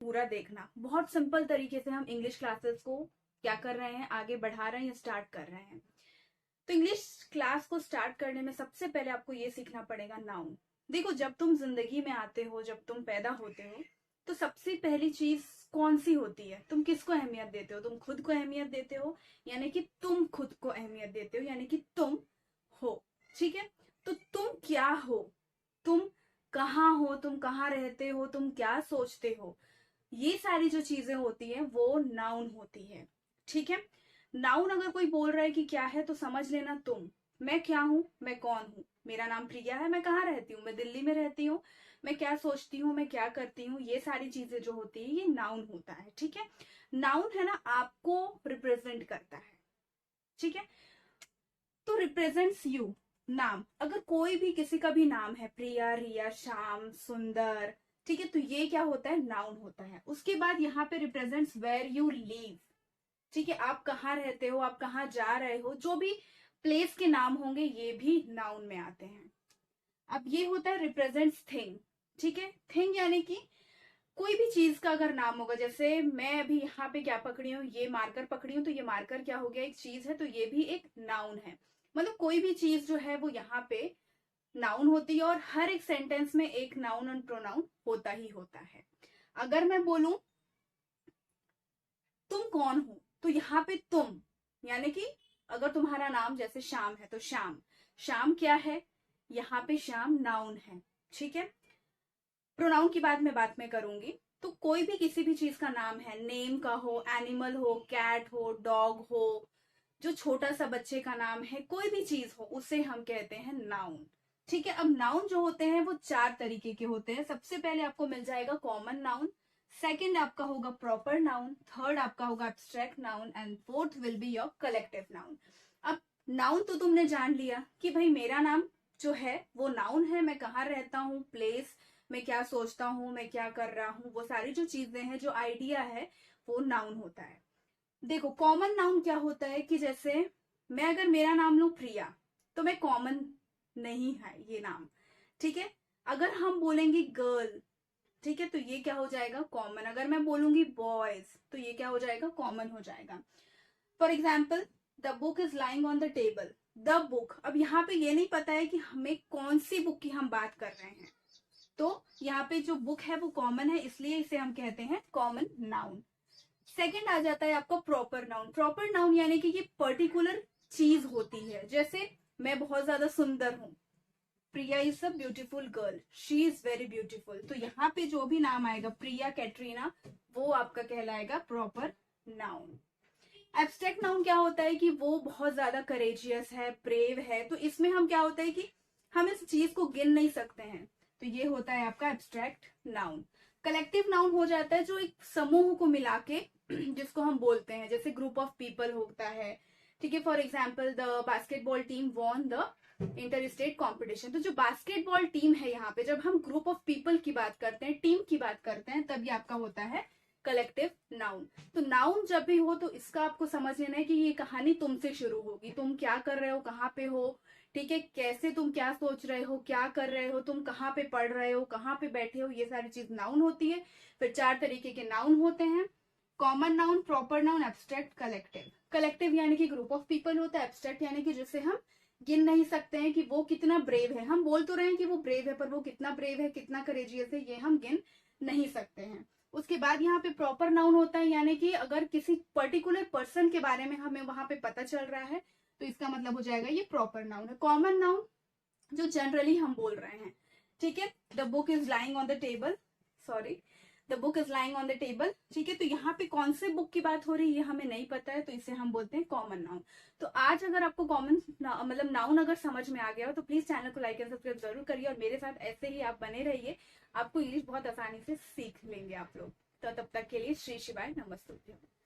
पूरा देखना। बहुत सिंपल तरीके से हम इंग्लिश क्लासेस को क्या कर रहे हैं, आगे बढ़ा रहे हैं या स्टार्ट कर रहे हैं। तो इंग्लिश क्लास को स्टार्ट करने में सबसे पहले आपको ये सीखना पड़ेगा नाउन। देखो, जब तुम जिंदगी में आते हो, जब तुम पैदा होते हो, तो सबसे पहली चीज कौन सी होती है? तुम किसको अहमियत देते हो? तुम खुद को अहमियत देते हो, यानी कि तुम खुद को अहमियत देते हो, यानी कि तुम हो। ठीक है, तो तुम क्या हो, तुम कहाँ हो, तुम कहाँ रहते हो, तुम क्या सोचते हो, ये सारी जो चीजें होती है वो नाउन होती है। ठीक है, नाउन अगर कोई बोल रहा है कि क्या है, तो समझ लेना तुम। मैं क्या हूं, मैं कौन हूं? मेरा नाम प्रिया है, मैं कहाँ रहती हूँ? मैं दिल्ली में रहती हूँ। मैं क्या सोचती हूँ, मैं क्या करती हूँ, ये सारी चीजें जो होती है ये नाउन होता है। ठीक है, नाउन है ना, आपको रिप्रेजेंट करता है। ठीक है, तो रिप्रेजेंट्स यू। नाम, अगर कोई भी किसी का भी नाम है, प्रिया, रिया, श्याम, सुंदर, ठीक है, तो ये क्या होता है? नाउन होता है। उसके बाद यहाँ पे रिप्रेजेंट्स वेयर यू लिव। ठीक है, आप कहाँ रहते हो, आप कहाँ जा रहे हो, जो भी प्लेस के नाम होंगे ये भी नाउन में आते हैं। अब ये होता है रिप्रेजेंट्स थिंग। ठीक है, थिंग यानी कि कोई भी चीज का अगर नाम होगा, जैसे मैं अभी यहाँ पे क्या पकड़ी हूँ, ये मार्कर पकड़ी हूँ, तो ये मार्कर क्या हो गया? एक चीज है, तो ये भी एक नाउन है। मतलब कोई भी चीज जो है वो यहाँ पे नाउन होती है, और हर एक सेंटेंस में एक नाउन और प्रोनाउन होता ही होता है। अगर मैं बोलूं तुम कौन हो, तो यहाँ पे तुम यानी कि अगर तुम्हारा नाम जैसे श्याम है, तो श्याम, श्याम क्या है? यहाँ पे श्याम नाउन है। ठीक है, प्रोनाउन की बात में करूंगी। तो कोई भी किसी भी चीज का नाम है, नेम का हो, एनिमल हो, कैट हो, डॉग हो, जो छोटा सा बच्चे का नाम है, कोई भी चीज हो, उसे हम कहते हैं नाउन। ठीक है, अब नाउन जो होते हैं वो चार तरीके के होते हैं। सबसे पहले आपको मिल जाएगा कॉमन नाउन, सेकंड आपका होगा प्रॉपर नाउन, थर्ड आपका होगा abstract noun, and fourth will be your collective noun. अब नाउन तो तुमने जान लिया कि भाई मेरा नाम जो है वो नाउन है, मैं कहाँ रहता हूँ, प्लेस, मैं क्या सोचता हूँ, मैं क्या कर रहा हूँ, वो सारी जो चीजें हैं, जो आइडिया है, वो नाउन होता है। देखो, कॉमन नाउन क्या होता है कि जैसे मैं अगर मेरा नाम लू प्रिया, तो मैं कॉमन नहीं है ये नाम। ठीक है, अगर हम बोलेंगे गर्ल, ठीक है, तो ये क्या हो जाएगा? कॉमन। अगर मैं बोलूंगी बॉयज, तो ये क्या हो जाएगा? कॉमन हो जाएगा। For example, the book is lying on the table. The book, अब यहाँ पे ये नहीं पता है कि हमें कौन सी बुक की हम बात कर रहे हैं, तो यहाँ पे जो बुक है वो कॉमन है, इसलिए इसे हम कहते हैं कॉमन नाउन। सेकंड आ जाता है आपका प्रॉपर नाउन। प्रॉपर नाउन यानी कि ये पर्टिकुलर चीज होती है। जैसे मैं बहुत ज्यादा सुंदर हूं, Priya is a beautiful girl, she is very beautiful, तो यहाँ पे जो भी नाम आएगा, प्रिया, कैटरीना, वो आपका कहलाएगा प्रॉपर नाउन। एब्स्ट्रैक्ट नाउन क्या होता है कि वो बहुत ज्यादा करेजियस है, ब्रेव है, तो इसमें हम क्या होता है कि हम इस चीज को गिन नहीं सकते हैं, तो ये होता है आपका एब्स्ट्रैक्ट नाउन। कलेक्टिव नाउन हो जाता है जो एक समूह को मिला के जिसको हम बोलते हैं, जैसे ग्रुप ऑफ पीपल होता है। ठीक है, for example the basketball team won the inter state competition. तो जो बास्केटबॉल टीम है, यहाँ पे जब हम ग्रुप ऑफ पीपल की बात करते हैं, टीम की बात करते हैं, तब ये आपका होता है कलेक्टिव नाउन। तो नाउन जब भी हो तो इसका आपको समझ लेना है कि ये कहानी तुमसे शुरू होगी। तुम क्या कर रहे हो, कहाँ पे हो, ठीक है, कैसे, तुम क्या सोच रहे हो, क्या कर रहे हो, तुम कहाँ पे पढ़ रहे हो, कहाँ पे बैठे हो, ये सारी चीज नाउन होती है। फिर चार तरीके के नाउन होते हैं, common noun, proper noun, abstract, collective. Collective यानी कि ग्रुप ऑफ पीपल होता है, एब्स्ट्रैक्ट यानी कि जिसे हम गिन नहीं सकते हैं कि वो कितना ब्रेव है। हम बोल तो रहे हैं कि वो ब्रेव है, पर वो कितना ब्रेव है, कितना करेजियस है, ये हम गिन नहीं सकते हैं। उसके बाद यहाँ पे प्रॉपर नाउन होता है, यानी कि अगर किसी पर्टिकुलर पर्सन के बारे में हमें वहां पे पता चल रहा है, तो इसका मतलब हो जाएगा ये प्रॉपर नाउन है। कॉमन नाउन जो जनरली हम बोल रहे हैं, ठीक है, the book is lying on the table, sorry, the book is lying on the table. ठीक है, तो यहाँ पे कौन से बुक की बात हो रही है ये हमें नहीं पता है, तो इसे हम बोलते हैं कॉमन नाउन। तो आज अगर आपको कॉमन मतलब नाउन अगर समझ में आ गया हो, तो प्लीज चैनल को लाइक एंड सब्सक्राइब जरूर करिए, और मेरे साथ ऐसे ही आप बने रहिए। आपको इंग्लिश बहुत आसानी से सीख लेंगे आप लोग। तो तब तक के लिए श्री शिवाय, नमस्ते।